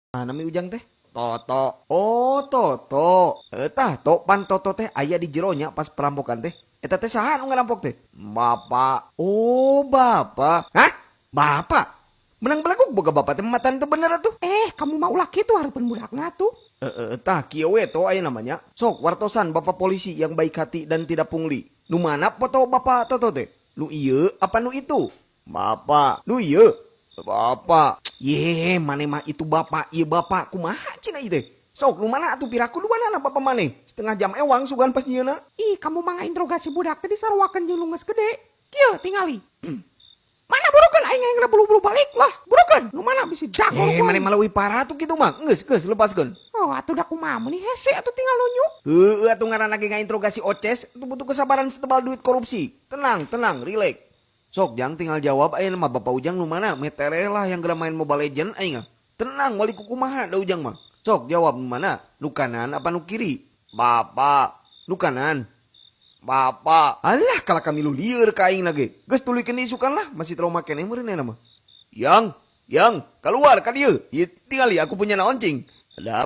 Ah, nami ujang teh? Toto. Oh, Toto. Tah, topan Toto teh aya di jeronya pas perampokan teh. Eta teh saha nu ngerampok teh? Bapak. Oh, bapak. Hah? Bapak? Menang belakuk boga bapak teh matan teu bener atuh. Kamu mau laki tuh harapan budakna tuh. Tah kieu we to aya namanya. Sok wartosan bapak polisi yang baik hati dan tidak pungli. Nu mana foto bapak Toto teh? Nu ieu apa nu itu? Bapak. Nu ieu. Bapak. Ye, mane mah itu bapak, ieu bapak. Kumaha cenah ieu teh? Sok nu mana atuh piraku nu mana bapak mane? Setengah jam ewang sugan pas nyieuna. Ih, kamu mah interogasi budak teh disarwakeun jeung lunges gede. Kieu tingali. Mana burukeun aing yang bulu-bulu balik lah. Burukeun. Nu mana bisi jago. Mane malah leuwih parah tuh kitu mah. Geus lepaskeun. Oh, atuh da kumaha meuni hese atuh tinggal nunjuk. Heueuh atuh ngaranna ge ngainterogasi Oces, itu butuh kesabaran setebal duit korupsi. Tenang, rileks. Sok jang tinggal jawab aya mah Bapak Ujang nu mana? Metere lah yang geura main Mobile Legend aing. Tenang, wali kumaha da Ujang mah. Sok jawab nu mana? Nu kanan apa nu kiri? Bapak. Nu kanan. Bapak. Alah kalau kami lu lieur ka aing lagi. Geus tulikeun isukan lah, masih trauma keneh meureunna mah. Yang, keluar ka dieu. Ieu tingali aku punya naon cing. Ada